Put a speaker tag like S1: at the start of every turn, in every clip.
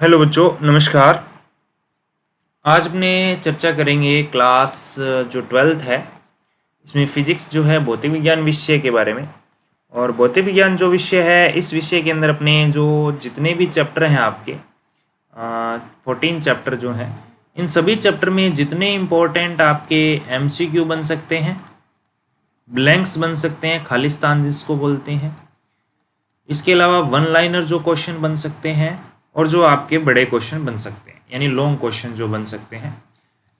S1: Hello बच्चों, नमस्कार। आज अपने चर्चा करेंगे क्लास जो 12th है, इसमें फिजिक्स जो है भौतिक विज्ञान विषय के बारे में। और भौतिक विज्ञान जो विषय है, इस विषय के अंदर अपने जो जितने भी चैप्टर हैं आपके 14 चैप्टर जो हैं, इन सभी चैप्टर में जितने इम्पोर्टेंट आपके MCQ बन सकते हैं, ब्लैंक्स बन सकते हैं, खालिस्तान जिसको बोलते हैं, इसके अलावा वन लाइनर जो क्वेश्चन बन सकते हैं और जो आपके बड़े क्वेश्चन बन सकते हैं, यानी लॉन्ग क्वेश्चन जो बन सकते हैं,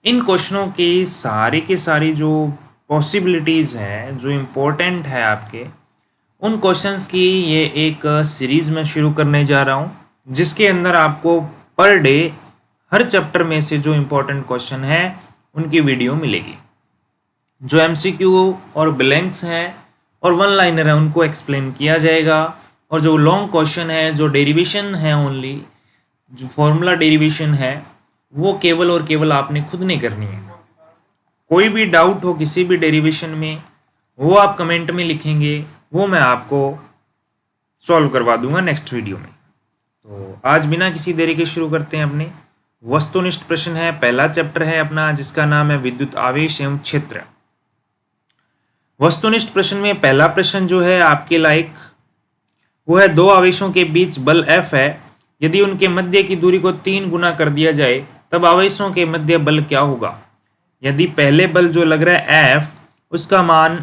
S1: इन क्वेश्चनों की सारी जो पॉसिबिलिटीज़ हैं, जो इम्पोर्टेंट है आपके, उन क्वेश्चंस की ये एक सीरीज़ में शुरू करने जा रहा हूँ, जिसके अंदर आपको पर डे हर चैप्टर में से जो इम्पोर्टेंट क्वेश्चन है उनकी वीडियो मिलेगी। जो MCQ और ब्लैंक्स हैं और वन लाइनर है उनको एक्सप्लेन किया जाएगा, और जो लॉन्ग क्वेश्चन है, जो डेरिवेशन है, ओनली जो फॉर्मूला डेरिवेशन है, वो केवल और केवल आपने खुद नहीं करनी है। कोई भी डाउट हो किसी भी डेरिवेशन में, वो आप कमेंट में लिखेंगे, वो मैं आपको सॉल्व करवा दूंगा नेक्स्ट वीडियो में। तो आज बिना किसी देरी के शुरू करते हैं। अपने वस्तुनिष्ठ प्रश्न है, पहला चैप्टर है अपना, जिसका नाम है विद्युत आवेश एवं क्षेत्र। वस्तुनिष्ठ प्रश्न में पहला प्रश्न जो है आपके लाइक वो है, दो आवेशों के बीच बल F है, यदि उनके मध्य की दूरी को 3 गुना कर दिया जाए तब आवेशों के मध्य बल क्या होगा। यदि पहले बल जो लग रहा है F, उसका मान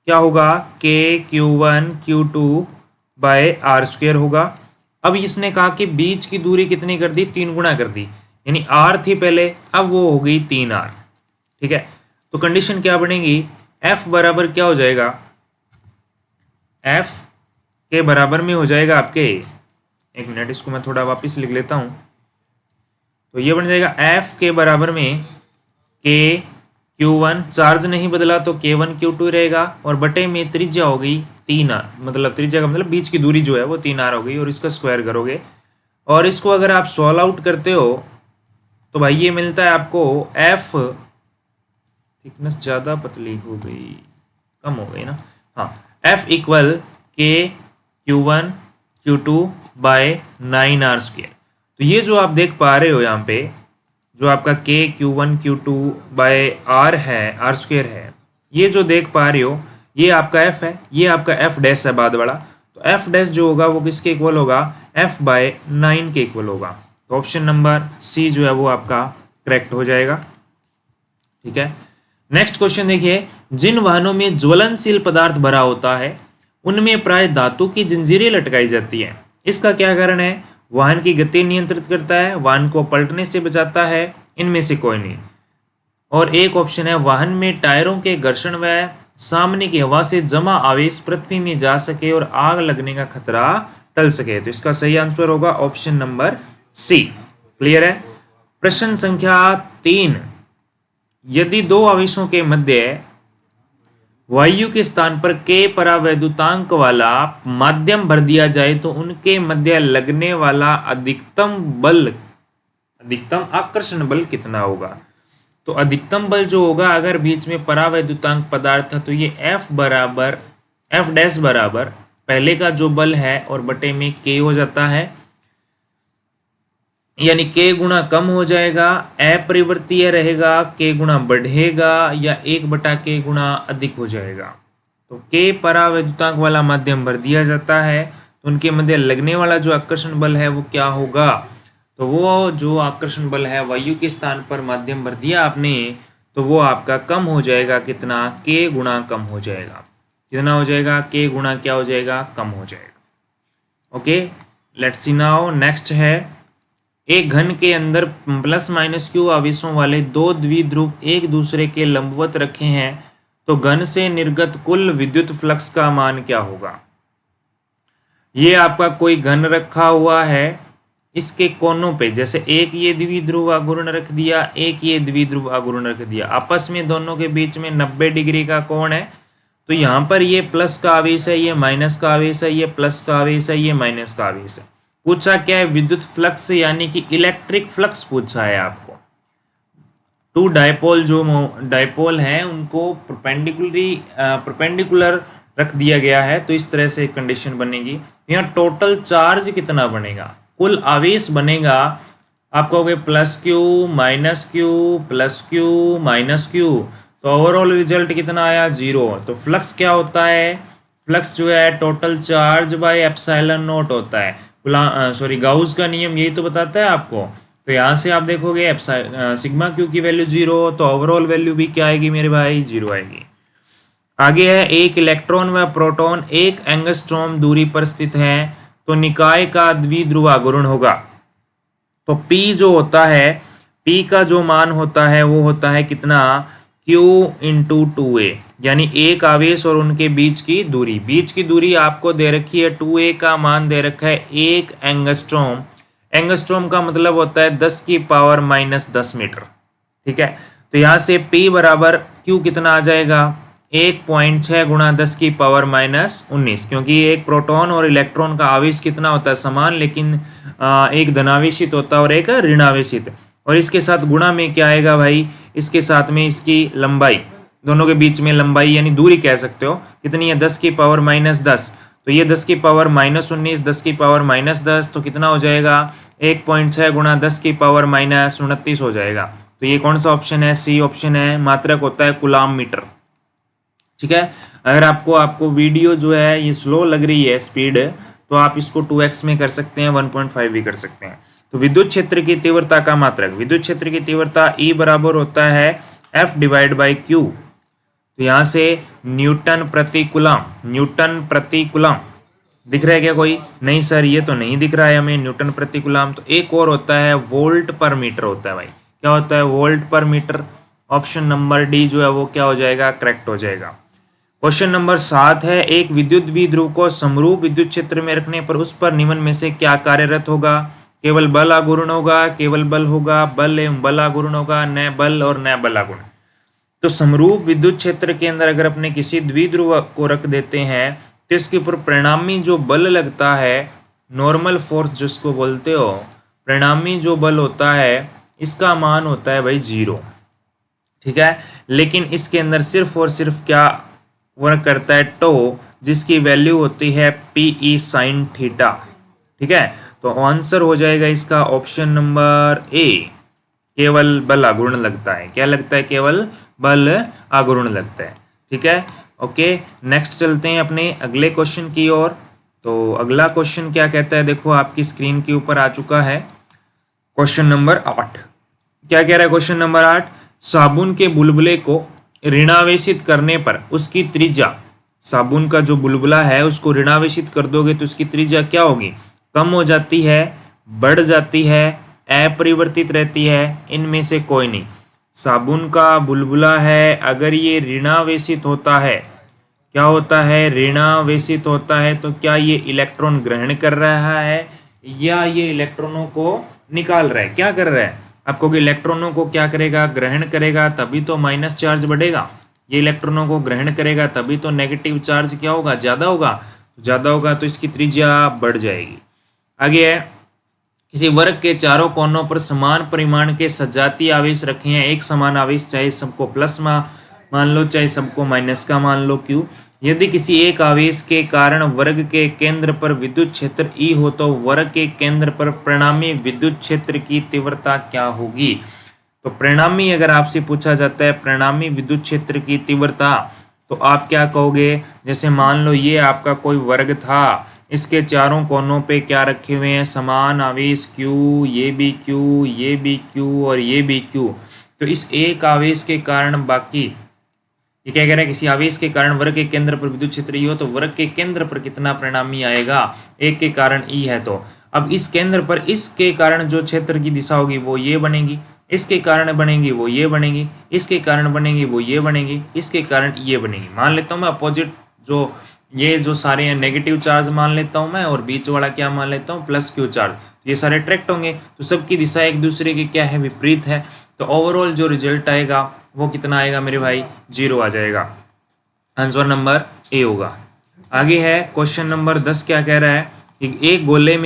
S1: क्या होगा, Q1 Q2 बाय R² होगा। अब इसने कहा कि बीच की दूरी कितनी कर दी, 3 गुना कर दी, यानी R थी पहले, अब वो हो गई 3R। ठीक है, तो कंडीशन क्या बनेगी, F बराबर क्या हो जाएगा, F के बराबर में हो जाएगा आपके, एक मिनट इसको मैं थोड़ा वापस लिख लेता हूँ, तो ये बन जाएगा F के बराबर में Q1, चार्ज नहीं बदला तो K1 Q2 रहेगा, और बटे में त्रिज्या हो गई 3R, मतलब त्रिज्या का मतलब बीच की दूरी जो है वो 3R हो गई, और इसका स्क्वायर करोगे और इसको अगर आप सॉल्व आउट करते हो तो भाई ये मिलता है आपको F, थिकनेस ज़्यादा पतली हो गई, कम हो गई ना, हाँ, F equal Q1 Q2 bye 9R²। तो ये जो आप देख पा रहे हो यहाँ पे, जो आपका Q1 Q2 बाय R है, R² है, ये जो देख पा रहे हो ये आपका F है, ये आपका F डैश है बाद वाला, तो F डैश जो होगा वो किसके इक्वल होगा, F बाय 9 के इक्वल होगा। तो ऑप्शन नंबर C जो है वो आपका करेक्ट हो जाएगा। ठीक है, नेक्स्ट क्वेश्चन देखिए, जिन वाहनों में ज्वलनशील पदार्थ भरा होता है उनमें प्राय धातु की जंजीरें लटकाई जाती हैं, इसका क्या कारण है। वाहन की गति नियंत्रित करता है, वाहन को पलटने से बचाता है, इनमें से कोई नहीं। और एक ऑप्शन है, वाहन में टायरों के घर्षण व सामने की हवा से जमा आवेश पृथ्वी में जा सके और आग लगने का खतरा टल सके। तो इसका सही आंसर होगा ऑप्शन नंबर C। क्लियर है। प्रश्न संख्या 3, यदि दो आवेशों के मध्य वायु के स्थान पर K परावैद्युतांक वाला माध्यम भर दिया जाए तो उनके मध्य लगने वाला अधिकतम आकर्षण बल कितना होगा। तो अधिकतम बल जो होगा, अगर बीच में परावैद्युतांक पदार्थ है तो ये F डैश बराबर पहले का जो बल है और बटे में K हो जाता है, यानी K गुना कम हो जाएगा, अपरिवर्तीय रहेगा, K गुना बढ़ेगा, या 1/K गुना अधिक हो जाएगा। तो K परावैद्युतांक वाला माध्यम भर दिया जाता है तो उनके मध्य लगने वाला जो आकर्षण बल है वो क्या होगा। तो वो जो आकर्षण बल है वायु के स्थान पर माध्यम भर दिया आपने, तो वो आपका कम हो जाएगा, कितना, K गुना कम हो जाएगा। कितना हो जाएगा, K गुना क्या हो जाएगा, कम हो जाएगा। Okay, let's see now. Next है, एक घन के अंदर +- Q आवेशों वाले दो द्विध्रुव एक दूसरे के लंबवत रखे हैं, तो घन से निर्गत कुल विद्युत फ्लक्स का मान क्या होगा। ये आपका कोई घन रखा हुआ है, इसके कोनों पे जैसे एक ये द्विध्रुव आघूर्ण रख दिया, एक ये द्विध्रुव आघूर्ण रख दिया, आपस में दोनों के बीच में 90 डिग्री का कोण है। तो यहाँ पर ये प्लस का आवेश है, ये माइनस का आवेश है, ये प्लस का आवेश है, ये माइनस का आवेश है। पूछा क्या है, विद्युत फ्लक्स यानी कि इलेक्ट्रिक फ्लक्स पूछा है आपको। टू डायपोल जो डायपोल हैं उनको परपेंडिकुलर रख दिया गया है, तो इस तरह से कंडीशन बनेगी। यहाँ टोटल चार्ज कितना बनेगा, कुल आवेश बनेगा, आप कहोगे plus Q minus Q plus Q minus Q, तो ओवरऑल रिजल्ट कितना आया 0। तो फ्लक्स क्या होता है, फ्लक्स जो है total charge by epsilon not होता है। गाउस का नियम यही तो बताता है आपको। तो यहाँ से आप देखोगे सिग्मा क्यू की वैल्यू 0, तो ओवरऑल वैल्यू भी क्या आएगी मेरे भाई 0 आएगी। आगे है एक इलेक्ट्रॉन व प्रोटॉन एक एंगस्ट्रॉम दूरी पर स्थित है तो निकाय का द्विध्रुव आघूर्ण होगा। तो P जो होता है, P का जो मान होता है वो होता है कितना, Q इंटू 2a, यानी एक आवेश और उनके बीच की दूरी। बीच की दूरी आपको दे रखी है 2a, का मान दे रखा है 1 एंगस्ट्रॉम। एंगस्ट्रॉम का मतलब होता है 10 की पावर माइनस 10 मीटर। ठीक है, तो यहाँ से P बराबर Q कितना आ जाएगा, 1.6 गुणा 10 की पावर माइनस 19, क्योंकि एक प्रोटॉन और इलेक्ट्रॉन का आवेश कितना होता है समान, लेकिन एक धनावेशित होता है और एक ऋणावेशित। और इसके साथ गुणा में क्या आएगा भाई, इसके साथ में इसकी लंबाई, दोनों के बीच में लंबाई यानी दूरी कह सकते हो, कितनी है 10 की पावर माइनस 10, तो ये 10 की पावर माइनस 19, 10 की पावर माइनस 10, तो कितना हो जाएगा 1.6 गुणा 10 की पावर माइनस 29 हो जाएगा। तो ये कौन सा ऑप्शन है, सी ऑप्शन है। मात्रक होता है कूलाम मीटर। ठीक है, अगर आपको वीडियो जो है ये स्लो लग रही है स्पीड, तो आप इसको 2x में कर सकते हैं, 1.5 भी कर सकते हैं। तो विद्युत क्षेत्र की तीव्रता का मात्रक, विद्युत क्षेत्र की तीव्रता E बराबर होता है F डिवाइड बाई Q। तो यहाँ से न्यूटन प्रति कूलम, न्यूटन प्रति कूलम दिख रहा है क्या कोई, नहीं सर ये तो नहीं दिख रहा है हमें न्यूटन प्रति कूलम। तो एक और होता है वोल्ट पर मीटर होता है भाई, क्या होता है वोल्ट पर मीटर। ऑप्शन नंबर डी जो है वो क्या हो जाएगा, करेक्ट हो जाएगा। क्वेश्चन नंबर 7 है, एक विद्युत द्विध्रुव को समरूप विद्युत क्षेत्र में रखने पर उस पर निम्न में से क्या कार्यरत होगा। केवल बल आघूर्ण होगा, केवल बल होगा, बल एवं बल आघूर्ण होगा, न बल और न बल आघूर्ण। तो समरूप विद्युत क्षेत्र के अंदर अगर अपने किसी द्विध्रुव को रख देते हैं तो इसके ऊपर परिणामी जो बल लगता है, नॉर्मल फोर्स जिसको बोलते हो, परिणामी जो बल होता है इसका मान होता है भाई 0। ठीक है, लेकिन इसके अंदर सिर्फ और सिर्फ क्या वर्क करता है, टो, जिसकी वैल्यू होती है PE साइन थीटा। ठीक है, तो आंसर हो जाएगा इसका ऑप्शन नंबर ए, केवल बल आघूर्ण लगता है। क्या लगता है, केवल बल आघूर्ण लगता है। ठीक है, ओके नेक्स्ट चलते हैं अपने अगले क्वेश्चन की ओर। तो अगला क्वेश्चन क्या कहता है, देखो आपकी स्क्रीन के ऊपर आ चुका है क्वेश्चन नंबर 8। क्या कह रहा है क्वेश्चन नंबर 8, साबुन के बुलबुले को ऋणावेशित करने पर उसकी त्रिज्या, साबुन का जो बुलबुला है उसको ऋणावेशित कर दोगे तो उसकी त्रिज्या क्या होगी, कम हो जाती है, बढ़ जाती है, अपरिवर्तित रहती है, इनमें से कोई नहीं। साबुन का बुलबुला है, अगर ये ऋणावेशित होता है, क्या होता है, ऋणावेशित होता है, तो क्या ये इलेक्ट्रॉन ग्रहण कर रहा है या ये इलेक्ट्रॉनों को निकाल रहा है, क्या कर रहा है। आपको कि इलेक्ट्रॉनों को क्या करेगा, ग्रहण करेगा, तभी तो माइनस चार्ज बढ़ेगा। ये इलेक्ट्रॉनों को ग्रहण करेगा तभी तो नेगेटिव चार्ज क्या होगा, ज़्यादा होगा, ज़्यादा होगा तो इसकी त्रिज्या बढ़ जाएगी। आगे है, किसी वर्ग के चारों कोनों पर समान परिमाण के सजातीय आवेश रखे हैं। एक समान आवेश चाहे सबको प्लस मान लो चाहे सबको माइनस का मान लो क्यों। यदि किसी एक आवेश के कारण वर्ग के केंद्र पर विद्युत क्षेत्र E हो तो वर्ग के केंद्र पर परिणामी विद्युत क्षेत्र की तीव्रता क्या होगी। तो परिणामी अगर आपसे पूछा जाता है परिणामी विद्युत क्षेत्र की तीव्रता, तो आप क्या कहोगे, जैसे मान लो ये आपका कोई वर्ग था, इसके चारों कोनों पे क्या रखे हुए हैं, समान आवेश Q, ये भी Q, ये भी Q और ये भी Q। तो इस एक आवेश के कारण बाकी, ये क्या कह रहा है, किसी आवेश के कारण वर्ग के केंद्र पर विद्युत क्षेत्र E हो तो वर्ग के केंद्र पर कितना परिणामी आएगा, एक के कारण E है तो अब इस केंद्र पर इसके कारण जो क्षेत्र की दिशा होगी वो ये बनेगी, इसके कारण बनेगी वो ये बनेगी, इसके कारण बनेगी वो ये बनेगी, इसके कारण ये बनेगी। मान लेता हूँ मैं अपोजिट, जो ये जो सारे हैं नेगेटिव चार्ज मान लेता हूँ मैं, और बीच वाला क्या मान लेता हूँ प्लस Q चार्ज, ये सारे अट्रैक्ट होंगे तो सबकी दिशा एक दूसरे की क्या है, विपरीत है। तो ओवरऑल जो रिजल्ट आएगा वो कितना आएगा मेरे भाई, 0 आ जाएगा। आंसर नंबर ए होगा। आगे है क्वेश्चन नंबर 10, क्या कह रहा है, एक गोले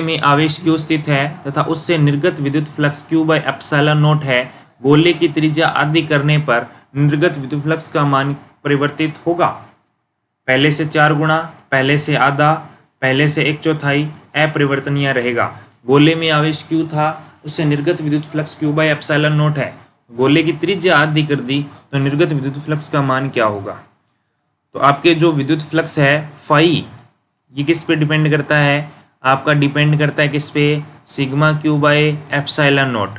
S1: में आवेश Q स्थित है तथा उससे निर्गत विद्युत flux Q by epsilon not है। गोले की त्रिज्या आदि करने पर निर्गत विद्युत फ्लक्स का मान परिवर्तित होगा, पहले से 4 गुना, पहले से आधा, पहले से 1/4, अपरिवर्तनीय रहेगा। गोले में आवेश Q था, उससे निर्गत विद्युत flux Q by epsilon not है। गोले की त्रिज्या आधी कर दी तो निर्गत विद्युत फ्लक्स का मान क्या होगा? तो आपके जो विद्युत फ्लक्स है फाई, ये किस पे डिपेंड करता है? आपका डिपेंड करता है किस पे? Sigma Q by epsilon not,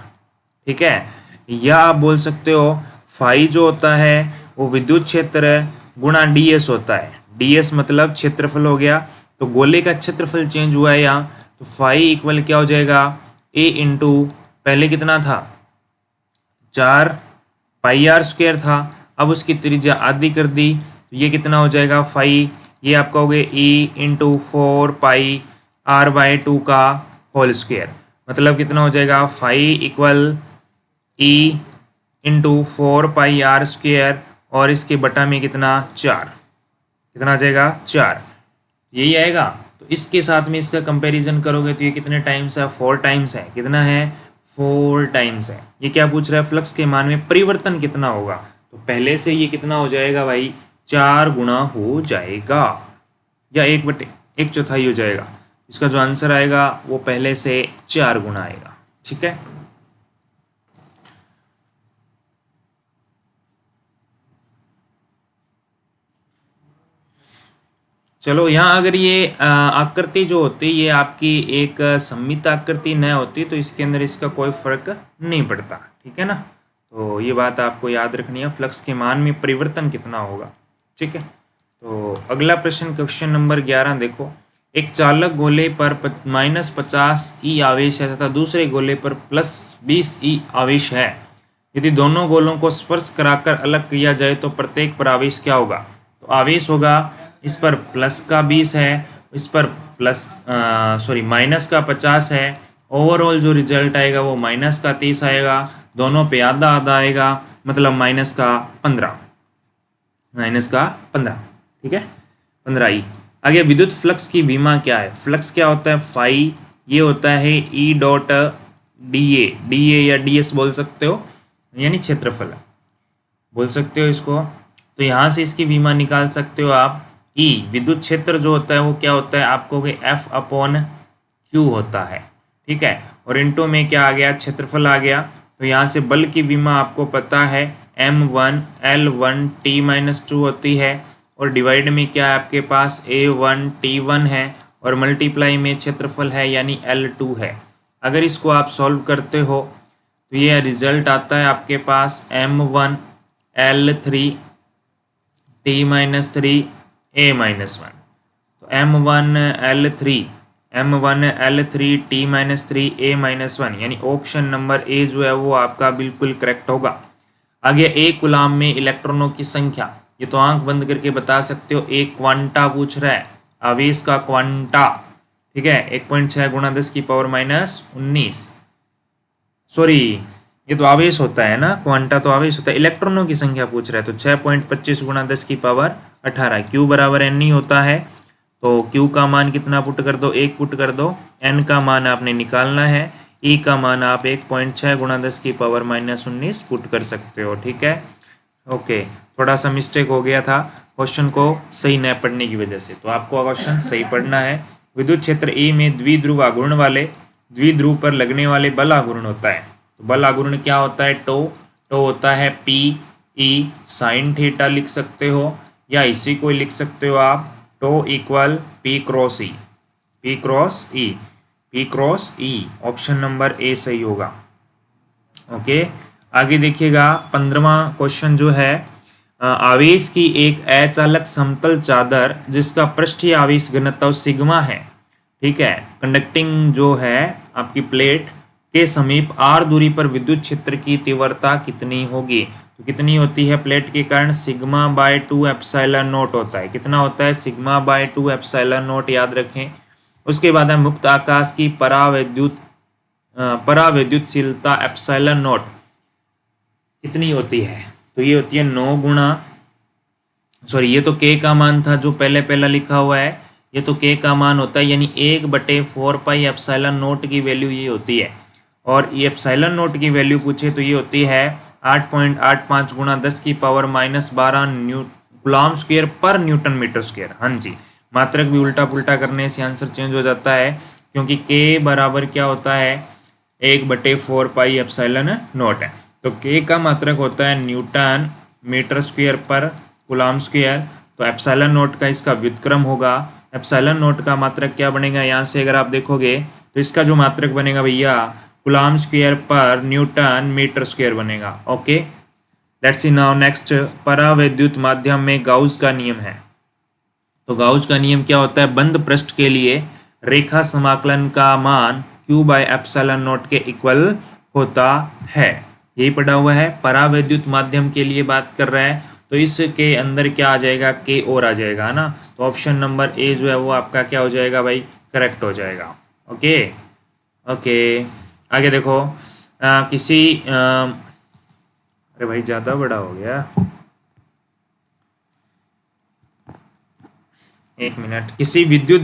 S1: ठीक है। या आप बोल सकते हो फाई जो होता है वो विद्युत क्षेत्र गुणा ds होता है। ds मतलब क्षेत्रफल हो गया, तो गोले का क्षेत्रफल चेंज हुआ है यहाँ, तो फाई इक्वल क्या हो जाएगा? a इंटू पहले कितना था? 4 पाई आर स्क्वायर था, अब उसकी त्रिज्या आधी कर दी तो ये कितना हो जाएगा? फाई, ये आपका हो गया e into 4 pi R by 2 का होल स्क्वायर, मतलब कितना हो जाएगा? Phi equal e into 4 pi R square और इसके बटा में कितना? 4, कितना आ जाएगा? 4, यही आएगा। तो इसके साथ में इसका कंपैरिजन करोगे तो ये कितने टाइम्स है? 4 टाइम्स है। कितना है? 4 टाइम्स है। ये क्या पूछ रहा है? फ्लक्स के मान में परिवर्तन कितना होगा? तो पहले से ये कितना हो जाएगा भाई? 4 गुना हो जाएगा या 1/4 हो जाएगा। इसका जो आंसर आएगा वो पहले से 4 गुना आएगा, ठीक है। चलो यहाँ अगर ये आकृति जो होती है ये आपकी एक सममित आकृति न होती तो इसके अंदर इसका कोई फर्क नहीं पड़ता, ठीक है ना। तो ये बात आपको याद रखनी है, फ्लक्स के मान में परिवर्तन कितना होगा, ठीक है। तो अगला प्रश्न क्वेश्चन नंबर 11 देखो। एक चालक गोले पर -50 ई आवेश है तथा दूसरे गोले पर +20 ई आवेश है। यदि दोनों गोलों को स्पर्श कराकर अलग किया जाए तो प्रत्येक पर आवेश क्या होगा? तो आवेश होगा, इस पर प्लस का 20 है, इस पर माइनस का 50 है। ओवरऑल जो रिजल्ट आएगा वो माइनस का 30 आएगा, दोनों पे आधा आधा आएगा, मतलब माइनस का 15, ठीक है, 15 ई। आगे विद्युत फ्लक्स की विमा क्या है? फ्लक्स क्या होता है? फाई, ये होता है ई डॉट डी ए या डी एस बोल सकते हो, यानी क्षेत्रफल बोल सकते हो इसको। तो यहाँ से इसकी विमा निकाल सकते हो आप। ई विद्युत क्षेत्र जो होता है वो क्या होता है? आपको F/Q होता है, ठीक है। और इंटू में क्या आ गया? क्षेत्रफल आ गया। तो यहाँ से बल की विमा आपको पता है M1 L1 T-2 होती है, और डिवाइड में क्या है आपके पास? A1 T1 है, और मल्टीप्लाई में क्षेत्रफल है यानी L2 है। अगर इसको आप सॉल्व करते हो तो ये रिजल्ट आता है आपके पास M1 L3 T-3 A-1। तो M1 L3 T-3 A-1 यानी ऑप्शन नंबर ए जो है वो आपका बिल्कुल करेक्ट होगा। आगे एक कूलाम में इलेक्ट्रॉनों की संख्या, ये तो आंख बंद करके बता सकते हो। एक क्वांटा पूछ रहा है, आवेश का क्वांटा, ठीक है। 1.6 × 10⁻19, सॉरी ये तो आवेश होता है ना, क्वांटा तो आवेश होता है। इलेक्ट्रॉनों की संख्या पूछ रहा है तो 6.25 × 10⁻18, Q बराबर N ही होता है। तो Q का मान कितना पुट कर दो? 1 पुट कर दो। N का मान आपने निकालना है, E का मान आप 1.6 × 10⁻19 पुट कर सकते हो, ठीक है। ओके, थोड़ा सा मिस्टेक हो गया था क्वेश्चन को सही न पढ़ने की वजह से, तो आपको क्वेश्चन सही पढ़ना है। विद्युत क्षेत्र ए में द्विध्रुव आघूर्ण वाले द्विध्रुव पर लगने वाले बल आघूर्ण होता है। तो बल आघूर्ण क्या होता है? टो होता है PE sin थीटा लिख सकते हो, या इसी को लिख सकते हो आप tau equal P cross E। Option number A सही होगा। ओके, आगे देखिएगा 15वां क्वेश्चन जो है, आवेश की एक अचालक समतल चादर जिसका पृष्ठीय आवेश घनत्व सिग्मा है, ठीक है, कंडक्टिंग जो है आपकी प्लेट के समीप r दूरी पर विद्युत क्षेत्र की तीव्रता कितनी होगी? तो कितनी होती है प्लेट के कारण? σ/2 एप्सिलॉन नॉट होता है। कितना होता है? σ/2 एप्सिलॉन नॉट, याद रखें। उसके बाद है मुक्त आकाश की परावैद्युतशीलता एप्सिलॉन नॉट कितनी होती है? तो ये होती है 9 गुणा, सॉरी ये तो K का मान था जो पहला लिखा हुआ है, ये तो K का मान होता है, यानी 1/4 पाई एप्सिलॉन नॉट की वैल्यू ये होती है। और ये एप्सिलॉन नॉट की वैल्यू पूछे तो ये होती है 8.85 × 10⁻12 कूलॉम स्क्वायर पर न्यूटन मीटर स्क्वायर। हाँ जी, मात्रक भी उल्टा पुल्टा करने से आंसर चेंज हो जाता है। क्योंकि के बराबर क्या होता है 1/4 पाई एप्सिलॉन नॉट है। तो के का मात्रक होता है न्यूटन मीटर स्क्वायर पर कूलम स्क्वायर। तो एप्सिलॉन नॉट का इसका व्युत्क्रम होगा। एप्सिलॉन नॉट का मात्रक क्या बनेगा, यहाँ से अगर आप देखोगे तो इसका जो मात्रक बनेगा भैया कूलम स्क्वायर पर न्यूटन मीटर स्क्वायर बनेगा। Okay, let's see now next. परावैद्युत माध्यम में गाउस का नियम है। तो गाउस का नियम क्या होता है, बंद पृष्ठ के लिए रेखा समाकलन का मान q बाय एप्सिलॉन नॉट के इक्वल होता है। यही पढ़ा हुआ है। परावैद्युत माध्यम के लिए बात कर रहा है, तो इसके अंदर क्या आ जाएगा, के और आ जाएगा, है ना। तो ऑप्शन नंबर ए जो है वो आपका क्या हो जाएगा भाई, करेक्ट हो जाएगा। ओके ओके, आगे देखो। अरे भाई ज़्यादा बड़ा हो गया, एक मिनट। किसी विद्युत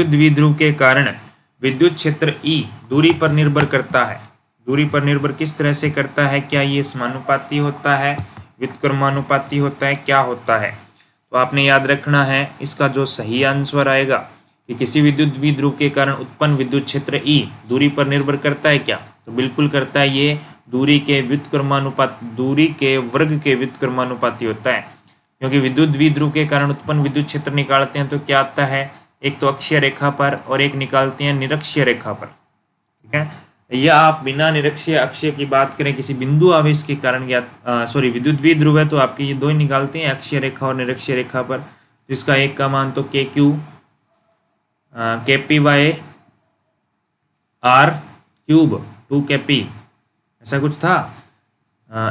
S1: द्विध्रुव के कारण विद्युत क्षेत्र E दूरी पर निर्भर करता है। दूरी पर निर्भर किस तरह से करता है, क्या ये समानुपाती होता है, व्युत्क्रमानुपाती होता है, क्या होता है। तो आपने याद रखना है, इसका जो सही आंसर आएगा कि किसी विद्युत द्विध्रुव के कारण उत्पन्न विद्युत क्षेत्र E दूरी पर निर्भर करता है क्या, तो बिल्कुल करता है। ये दूरी के वर्ग के व्युत्क्रमानुपाती होता है। क्योंकि विद्युत द्विध्रुव के कारण उत्पन्न विद्युत क्षेत्र निकालते हैं तो क्या आता है, एक तो अक्षीय रेखा पर और एक निकालते हैं निरक्षीय रेखा पर। ठीक है, या आप बिना निरक्षीय अक्षीय की बात करें, किसी बिंदु आवेश के कारण विद्युत द्विध्रुव है तो आपके ये दो ही निकालते हैं, अक्षीय रेखा और निरक्षीय रेखा पर। तो इसका एक का मान तो KP bye R cube 2KP ऐसा कुछ था।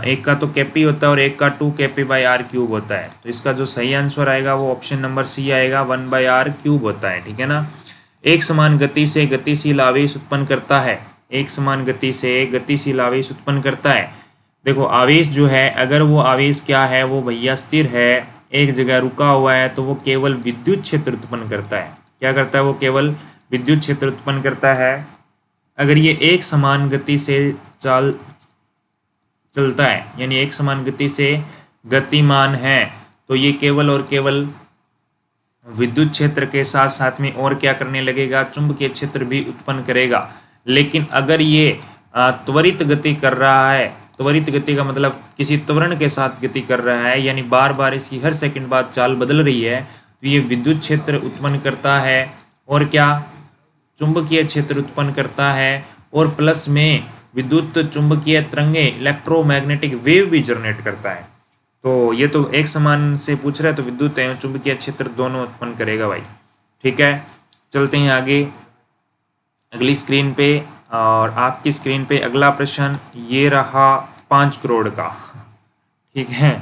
S1: एक का तो KP होता है और एक का 2KP बाय R क्यूब होता है। तो इसका जो सही आंसर आएगा वो ऑप्शन नंबर सी आएगा, 1/R क्यूब होता है। ठीक है ना। एक समान गति से गतिशील आवेश उत्पन्न करता है। एक समान गति से गतिशील आवेश उत्पन्न करता है। देखो आवेश जो है, अगर वो आवेश क्या है, वो भैया स्थिर है, एक जगह रुका हुआ है, तो वो केवल विद्युत क्षेत्र उत्पन्न करता है। क्या करता है, वो केवल विद्युत क्षेत्र उत्पन्न करता है। अगर ये एक समान गति से चलता है, यानी एक समान गति से गतिमान है, तो ये केवल और केवल विद्युत क्षेत्र के साथ साथ में और क्या करने लगेगा, चुंबकीय क्षेत्र भी उत्पन्न करेगा। लेकिन अगर ये त्वरित गति कर रहा है, त्वरित गति का मतलब किसी त्वरण के साथ गति कर रहा है, यानी बार बार इसकी हर सेकंड बाद चाल बदल रही है, तो ये विद्युत क्षेत्र उत्पन्न करता है और क्या, चुंबकीय क्षेत्र उत्पन्न करता है। और प्लस में विद्युत चुंबकीय तरंगे इलेक्ट्रोमैग्नेटिक वेव भी जनरेट करता है। तो ये तो एक समान से पूछ रहा है, तो विद्युत एवं चुंबकीय क्षेत्र दोनों उत्पन्न करेगा भाई। ठीक है, चलते हैं आगे अगली स्क्रीन पे। और आपकी स्क्रीन पे अगला प्रश्न ये रहा 5 करोड़ का। ठीक है,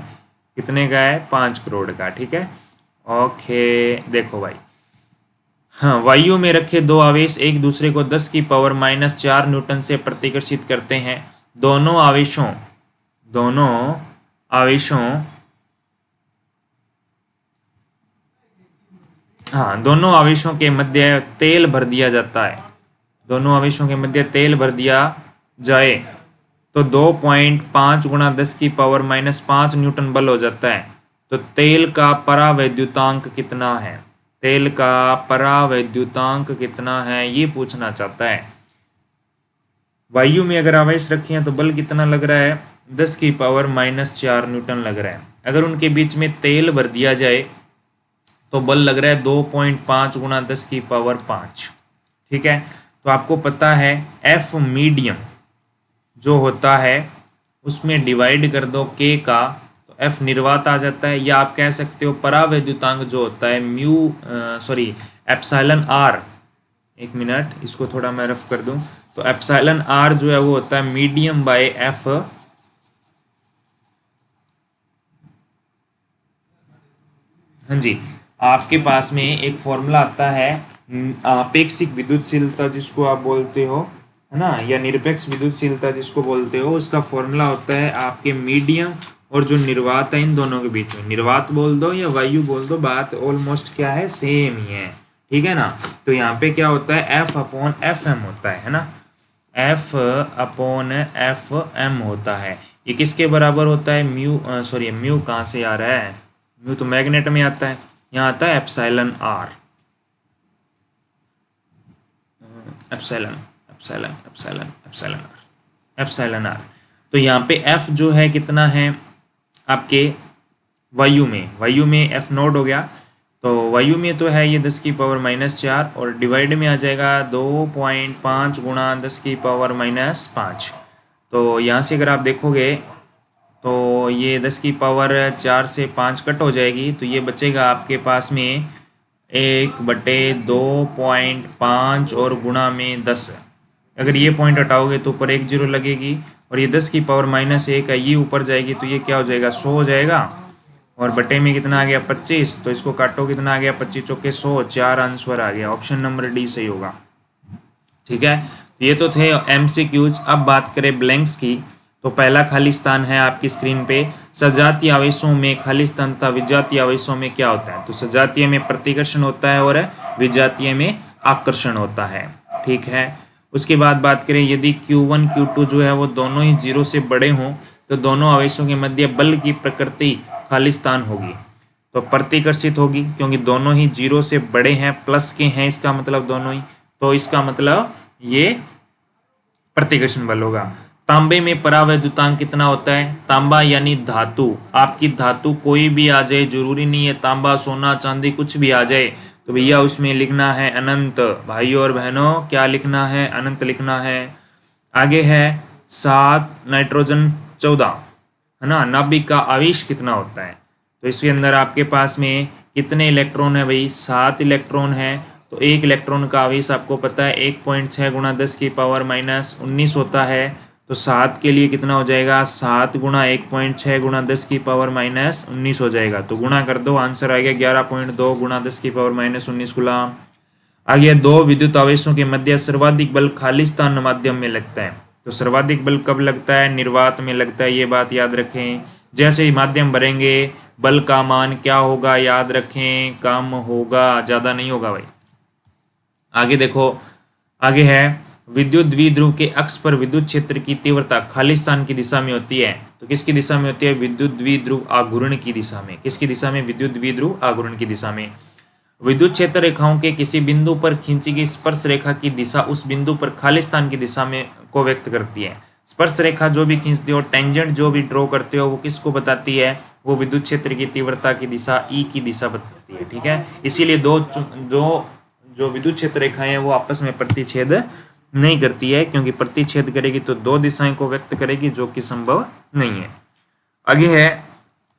S1: कितने का है, 5 करोड़ का। ठीक है, ओके देखो भाई। हाँ, वायु में रखे दो आवेश एक दूसरे को 10 की पावर -4 न्यूटन से प्रतिकर्षित करते हैं। दोनों आवेशों के मध्य तेल भर दिया जाता है। दोनों आवेशों के मध्य तेल भर दिया जाए तो 2.5 गुणा 10 की पावर -5 न्यूटन बल हो जाता है। तो तेल का परावैद्युतांक कितना है, तेल का परावैद्युतांक कितना है, ये पूछना चाहता है। वायु में अगर आवेश रखे हैं तो बल कितना लग रहा है, 10 की पावर -4 न्यूटन लग रहा है। अगर उनके बीच में तेल भर दिया जाए तो बल लग रहा है 2.5 गुणा 10 की पावर 5। ठीक है, तो आपको पता है F मीडियम जो होता है उसमें डिवाइड कर दो K का, तो F निर्वात आ जाता है। या आप कह सकते हो परावैद्युतांक जो होता है एप्सिलॉन R। एक मिनट, इसको थोड़ा मैं रफ कर दूं। तो एप्सिलॉन R जो है वो होता है मीडियम बाय F। हाँ जी, आपके पास में एक फॉर्मूला आता है आपेक्षिक विद्युतशीलता जिसको आप बोलते हो, है ना, या निरपेक्ष विद्युतशीलता जिसको बोलते हो। उसका फॉर्मूला होता है आपके मीडियम और जो निर्वात है इन दोनों के बीच में। निर्वात बोल दो या वायु बोल दो, बात ऑलमोस्ट क्या है, सेम ही है। ठीक है ना। तो यहाँ पे क्या होता है, F/Fm होता है ना, F/Fm होता है। ये किसके बराबर होता है, म्यू कहाँ से आ रहा है, म्यू तो मैग्नेट में आता है, यहाँ आता है epsilon R। Epsilon epsilon epsilon epsilon R epsilon R. तो यहाँ पे एफ जो है कितना है आपके वायु में एफ नोट हो गया। तो वायु में तो है ये 10 की पावर -4 और डिवाइड में आ जाएगा 2.5 गुणा 10 की पावर -5। तो यहाँ से अगर आप देखोगे तो ये 10 की पावर 4 से 5 कट हो जाएगी, तो ये बचेगा आपके पास में 1/2.5 और गुणा में 10। अगर ये पॉइंट हटाओगे तो ऊपर 1 0 लगेगी और ये 10 की पावर -1 है, ये ऊपर जाएगी तो ये क्या हो जाएगा 100 हो जाएगा। और बटे में कितना आ गया 25, तो इसको काटो कितना आ गया 25 चौके 100, 4 आंसर आ गया। ऑप्शन नंबर डी सही होगा। ठीक है, ये तो थे MCQs। अब बात करें ब्लैंक्स की, तो पहला खाली स्थान है आपकी स्क्रीन पे, सजातीय आवेशों में खाली स्थान तथा विजातीय आवेशों में क्या होता है। तो सजातीय में प्रतिकर्षण होता है और विजातीय में आकर्षण होता है। ठीक है, उसके बाद बात करें यदि Q1 Q2 जो है वो दोनों ही 0 से बड़े हों तो दोनों आवेशों के मध्य बल की प्रकृति खाली स्थान होगी, तो प्रतिकर्षित होगी, क्योंकि दोनों ही 0 से बड़े हैं, प्लस के हैं, इसका मतलब दोनों ही, तो इसका मतलब ये प्रतिकर्षण बल होगा। तांबे में परावैद्युतांक कितना होता है। तांबा यानी धातु, आपकी धातु कोई भी आ जाए, जरूरी नहीं है तांबा सोना चांदी कुछ भी आ जाए, तो भैया उसमें लिखना है अनंत। भाइयों और बहनों क्या लिखना है, अनंत लिखना है। आगे है 7 नाइट्रोजन 14 है ना। नाभिक का आवेश कितना होता है, तो इसके अंदर आपके पास में कितने इलेक्ट्रॉन है भाई, 7 इलेक्ट्रॉन है। तो एक इलेक्ट्रॉन का आवेश आपको पता है 1.6 गुणा 10 की पावर -19 होता है। तो 7 के लिए कितना हो जाएगा, 7 गुणा 1.6 गुणा 10 की पावर -19 हो जाएगा। तो गुणा कर दो, आंसर आ गया 11.2 गुणा 10 की पावर -19 गुलाम। आगे दो विद्युत आवेशों के मध्य सर्वाधिक बल खाली स्थान माध्यम में लगता है। तो सर्वाधिक बल कब लगता है, निर्वात में लगता है, ये बात याद रखें। जैसे ही माध्यम भरेंगे बल का मान क्या होगा, याद रखें, कम होगा, ज़्यादा नहीं होगा भाई। आगे देखो, आगे है विद्युत द्विध्रुव के अक्ष पर विद्युत क्षेत्र की तीव्रता खाली स्थान की दिशा में होती है। तो किसकी दिशा में होती है, विद्युत द्विध्रुव आघूर्ण की दिशा में। किसकी दिशा में, विद्युत द्विध्रुव आघूर्ण की दिशा में। विद्युत क्षेत्र रेखाओं के किसी बिंदु पर खींची गई स्पर्श रेखा की दिशा उस बिंदु पर खाली स्थान की दिशा में को व्यक्त करती है। स्पर्श रेखा जो भी खींचते हो, टेंजेंट जो भी ड्रॉ करते हो, वो किसको बताती है, वो विद्युत क्षेत्र की तीव्रता की दिशा ई की दिशा बताती है। ठीक है, इसीलिए दो जो विद्युत क्षेत्र रेखाएं हैं वो आपस में प्रतिच्छेद नहीं करती है, क्योंकि प्रतिच्छेद करेगी तो दो दिशाएं को व्यक्त करेगी, जो कि संभव नहीं है। आगे है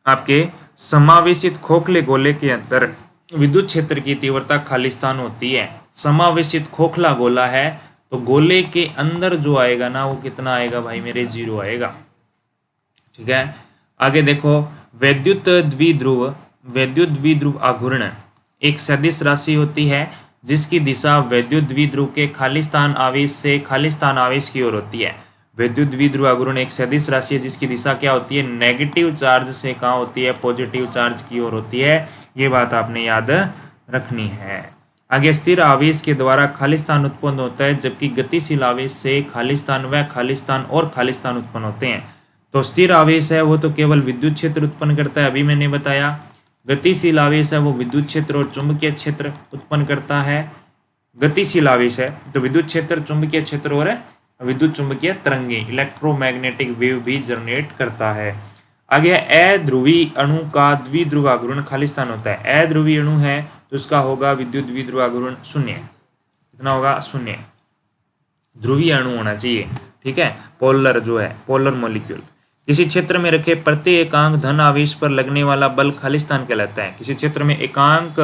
S1: आपके समावेशित खोखले गोले के अंदर विद्युत क्षेत्र की तीव्रता खाली स्थान होती है। समावेशित खोखला गोला है तो गोले के अंदर जो आएगा ना वो कितना आएगा भाई मेरे, 0 आएगा। ठीक है, आगे देखो विद्युत द्विध्रुव आघूर्ण एक सदिश राशि होती है जिसकी दिशा विद्युत द्विध्रुव के खाली स्थान आवेश से खाली स्थान आवेश की ओर होती है। विद्युत द्विध्रुव आघूर्ण एक सदिश राशि है जिसकी दिशा क्या होती है, नेगेटिव चार्ज से कहाँ होती है, पॉजिटिव चार्ज की ओर होती है। ये बात आपने याद रखनी है। आगे स्थिर आवेश के द्वारा खाली स्थान उत्पन्न होता है, जबकि गतिशील आवेश से खाली स्थान व खाली स्थान और खाली स्थान उत्पन्न होते हैं। तो स्थिर आवेश है वो तो केवल विद्युत क्षेत्र उत्पन्न करता है, अभी मैंने बताया। गतिशील आवेश है वो विद्युत क्षेत्र और चुंबकीय क्षेत्र उत्पन्न करता है। गतिशील आवेश है तो विद्युत क्षेत्र, चुंबकीय क्षेत्र और विद्युत चुंबकीय तरंगे, इलेक्ट्रोमैग्नेटिक वेव भी जनरेट करता है। आगे अध्रुवी अणु का द्विध्रुव आघूर्ण खाली स्थान होता है। अध्रुवी अणु है तो उसका होगा विद्युत द्विध्रुव आघूर्ण 0। कितना होगा, 0। ध्रुवीय अणु होना चाहिए। ठीक है, पोलर जो है, पोलर मॉलिक्यूल। किसी क्षेत्र में रखे प्रत्येक एकांक धन आवेश पर लगने वाला बल खाली स्थान कहलाता है। किसी क्षेत्र में एकांक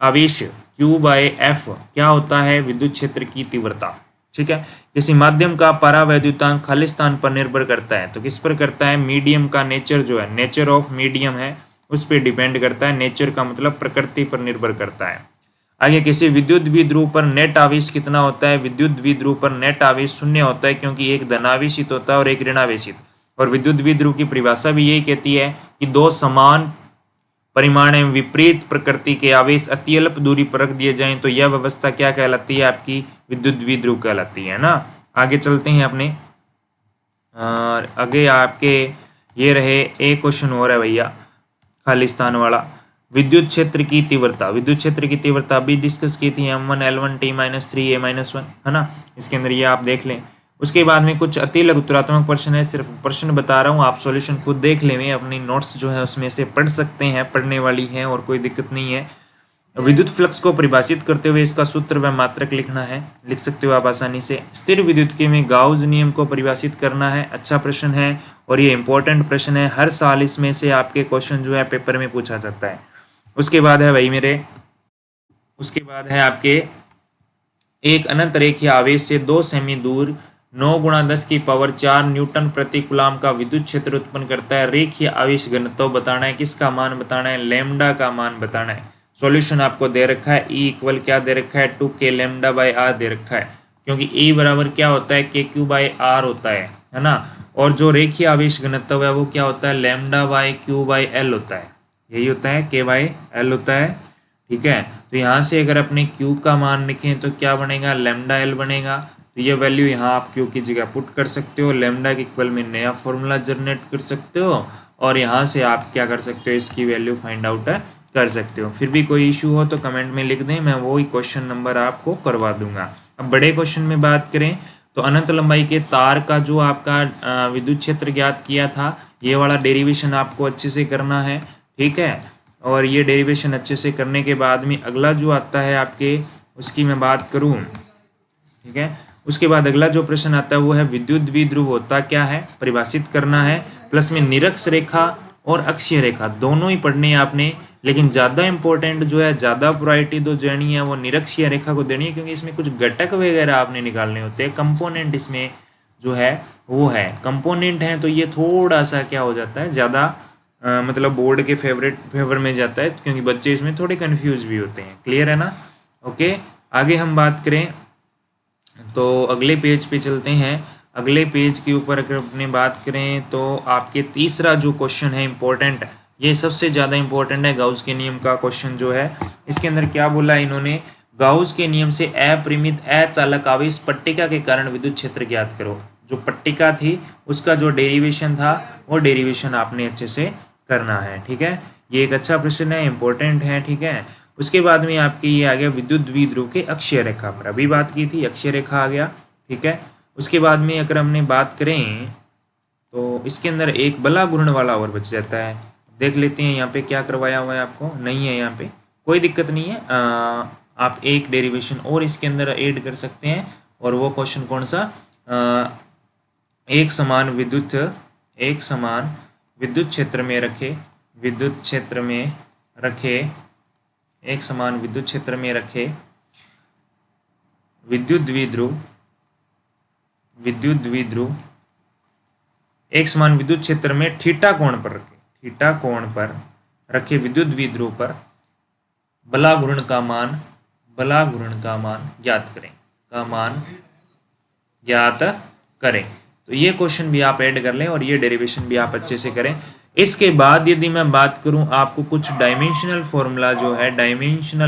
S1: आवेश Q/F क्या होता है, विद्युत क्षेत्र की तीव्रता। ठीक है, किसी माध्यम का परावैद्युतांक खाली स्थान पर निर्भर करता है। तो किस पर करता है, मीडियम का नेचर जो है, नेचर ऑफ मीडियम है उस पर डिपेंड करता है। नेचर का मतलब प्रकृति पर निर्भर करता है। आगे किसी विद्युत द्विध्रुव पर नेट आवेश कितना होता है, विद्युत द्विध्रुव पर नेट आवेश 0 होता है, क्योंकि एक धनावेशित होता है और एक ऋणावेशित। और विद्युत द्विध्रुव की परिभाषा भी यही कहती है कि दो समान परिमाण एवं विपरीत प्रकृति के आवेश अत्यल्प दूरी पर रख दिए जाएं तो यह व्यवस्था क्या कहलाती है, आपकी विद्युत द्विध्रुव कहलाती है ना। आगे चलते हैं अपने, आगे आपके ये रहे एक क्वेश्चन और है भैया खाली स्थान वाला। विद्युत क्षेत्र की तीव्रता, विद्युत क्षेत्र की तीव्रता अभी डिस्कस की थी, M1 L1 T-3 A-1 है ना, इसके अंदर ये आप देख लें। उसके बाद में कुछ अति लघुत्तरात्मक प्रश्न है, सिर्फ प्रश्न बता रहा हूँ, आप सॉल्यूशन खुद देख लें, अपनी नोट्स जो है उसमें से पढ़ सकते हैं, पढ़ने वाली है और कोई दिक्कत नहीं है। विद्युत फ्लक्स को परिभाषित करते हुए इसका सूत्र व मात्रक लिखना है, लिख सकते हो आप आसानी से। स्थिर विद्युत के में गाउस नियम को परिभाषित करना है, अच्छा प्रश्न है और ये इंपॉर्टेंट प्रश्न है, हर साल इसमें से आपके क्वेश्चन जो है पेपर में पूछा जाता है। उसके बाद है उसके बाद है आपके एक अनंत रेखीय आवेश से 2 सेमी दूर 9 × 10⁴ न्यूटन प्रति कूलाम का विद्युत क्षेत्र उत्पन्न करता है। रेखीय आवेश घनत्व बताना है, किसका मान बताना है, लैम्डा का मान बताना है। सॉल्यूशन आपको दे रखा है, E इक्वल क्या दे रखा है, 2K λ/r दे रखा है, क्योंकि E बराबर क्या होता है, KQ/r होता है ना, और जो रेखीय आवेश घनत्व है वो क्या होता है, λ/Q/L होता है, यही होता है, K/L होता है, ठीक है। तो यहाँ से अगर अपने Q का मान लिखें तो क्या बनेगा, λL बनेगा। तो ये वैल्यू यहाँ आप Q की जगह पुट कर सकते हो, लैम्डा के इक्वल में नया फॉर्मूला जनरेट कर सकते हो और यहाँ से आप क्या कर सकते हो, इसकी वैल्यू फाइंड आउट कर सकते हो। फिर भी कोई इशू हो तो कमेंट में लिख दें, मैं वही क्वेश्चन नंबर आपको करवा दूंगा। अब बड़े क्वेश्चन में बात करें तो अनंत लंबाई के तार का जो आपका विद्युत क्षेत्र ज्ञात किया था, ये वाला डेरिवेशन आपको अच्छे से करना है, ठीक है। और ये डेरिवेशन अच्छे से करने के बाद में अगला जो आता है आपके, उसकी मैं बात करूँ, ठीक है। उसके बाद अगला जो प्रश्न आता है वो है विद्युत द्विध्रुव होता क्या है, परिभाषित करना है, प्लस में निरक्ष रेखा और अक्षीय रेखा दोनों ही पढ़ने हैं आपने, लेकिन ज़्यादा इंपॉर्टेंट जो है, ज़्यादा प्रायोरिटी जो देनी है वो निरक्षीय रेखा को देनी है, क्योंकि इसमें कुछ घटक वगैरह आपने निकालने होते हैं, कंपोनेंट इसमें जो है वो है, कंपोनेंट है, तो ये थोड़ा सा क्या हो जाता है, ज़्यादा मतलब बोर्ड के फेवर में जाता है, क्योंकि बच्चे इसमें थोड़े कन्फ्यूज भी होते हैं। क्लियर है ना, ओके। आगे हम बात करें तो अगले पेज पे चलते हैं। अगले पेज के ऊपर अगर अपने बात करें तो आपके तीसरा जो क्वेश्चन है इंपॉर्टेंट, ये सबसे ज़्यादा इंपॉर्टेंट है, गाउस के नियम का क्वेश्चन जो है। इसके अंदर क्या बोला है इन्होंने, गाउस के नियम से अपरिमित अचालक आवेश पट्टिका के कारण विद्युत क्षेत्र ज्ञात करो। जो पट्टिका थी उसका जो डेरिवेशन था वो डेरिवेशन आपने अच्छे से करना है, ठीक है। ये एक अच्छा प्रश्न है, इंपॉर्टेंट है, ठीक है। उसके बाद में आपके ये आ गया विद्युत द्विध्रुव के अक्षीय रेखा पर, अभी बात की थी, अक्षीय रेखा आ गया, ठीक है। उसके बाद में अगर हमने बात करें तो इसके अंदर एक बला घूर्ण वाला और बच जाता है, देख लेते हैं यहाँ पे क्या करवाया हुआ है आपको, नहीं है यहाँ पे कोई दिक्कत नहीं है, आप एक डेरिवेशन और इसके अंदर ऐड कर सकते हैं, और वो क्वेश्चन कौन सा, एक समान विद्युत क्षेत्र में रखे एक समान विद्युत क्षेत्र में रखे विद्युत द्विध्रुव एक समान विद्युत क्षेत्र में थीटा कोण पर रखे विद्युत द्विध्रुव पर बला घूर्ण का मान ज्ञात करें। तो ये क्वेश्चन भी आप ऐड कर लें और ये डेरिवेशन भी आप अच्छे से करें। इसके बाद यदि मैं बात करूं, आपको कुछ डायमेंशनल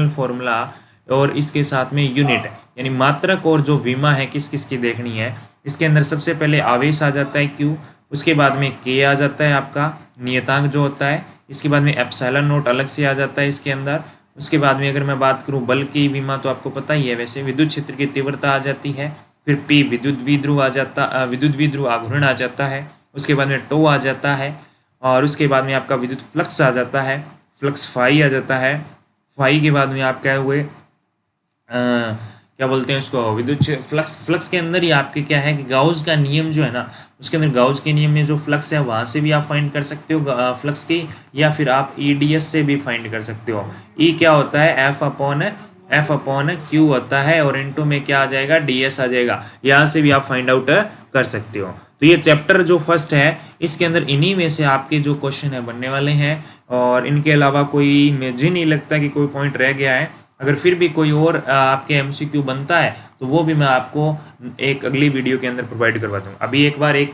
S1: फॉर्मूला और इसके साथ में यूनिट यानी मात्रक और जो विमा है किस किस की देखनी है। इसके अंदर सबसे पहले आवेश आ जाता है Q, उसके बाद में K आ जाता है आपका नियतांक जो होता है, इसके बाद में एप्सिलॉन नॉट अलग से आ जाता है इसके अंदर। उसके बाद में अगर मैं बात करूँ बल की विमा तो आपको पता ही है, वैसे विद्युत क्षेत्र की तीव्रता आ जाती है, फिर P विद्युत द्विध्रुव आघूर्ण आ जाता है, उसके बाद में टो आ जाता है, और उसके बाद में आपका विद्युत फ्लक्स आ जाता है, फ्लक्स फाई आ जाता है, फाई के बाद में आप क्या हुए क्या बोलते हैं उसको, विद्युत फ्लक्स के अंदर ही आपके क्या है कि गाउस का नियम जो है ना, उसके अंदर गाउस के नियम में जो फ्लक्स है वहाँ से भी आप फाइंड कर सकते हो फ्लक्स की, या फिर आप EDS से भी फाइंड कर सकते हो। E क्या होता है, F अपॉन Q होता है, और इनटू में क्या आ जाएगा, DS आ जाएगा, यहाँ से भी आप फाइंड आउट कर सकते हो। तो ये चैप्टर जो फर्स्ट है इसके अंदर इन्हीं में से आपके जो क्वेश्चन है बनने वाले हैं, और इनके अलावा कोई मुझे नहीं लगता कि कोई पॉइंट रह गया है। अगर फिर भी कोई और आपके MCQ बनता है तो वो भी मैं आपको एक अगली वीडियो के अंदर प्रोवाइड करवा दूँगा। अभी एक बार एक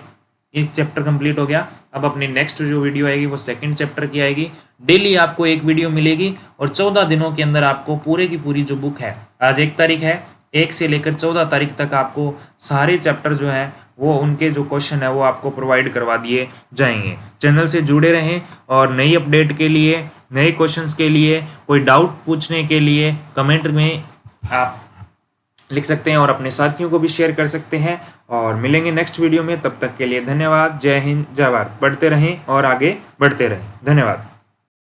S1: चैप्टर कंप्लीट हो गया, अब अपनी नेक्स्ट जो वीडियो आएगी वो सेकंड चैप्टर की आएगी। डेली आपको एक वीडियो मिलेगी और 14 दिनों के अंदर आपको पूरे की पूरी जो बुक है, आज 1 तारीख है, 1 से लेकर 14 तारीख तक आपको सारे चैप्टर जो हैं वो उनके जो क्वेश्चन है वो आपको प्रोवाइड करवा दिए जाएंगे। चैनल से जुड़े रहें और नई अपडेट के लिए, नए क्वेश्चंस के लिए, कोई डाउट पूछने के लिए कमेंट में आप लिख सकते हैं और अपने साथियों को भी शेयर कर सकते हैं। और मिलेंगे नेक्स्ट वीडियो में, तब तक के लिए धन्यवाद। जय हिंद, जय भारत। पढ़ते रहें और आगे बढ़ते रहें। धन्यवाद।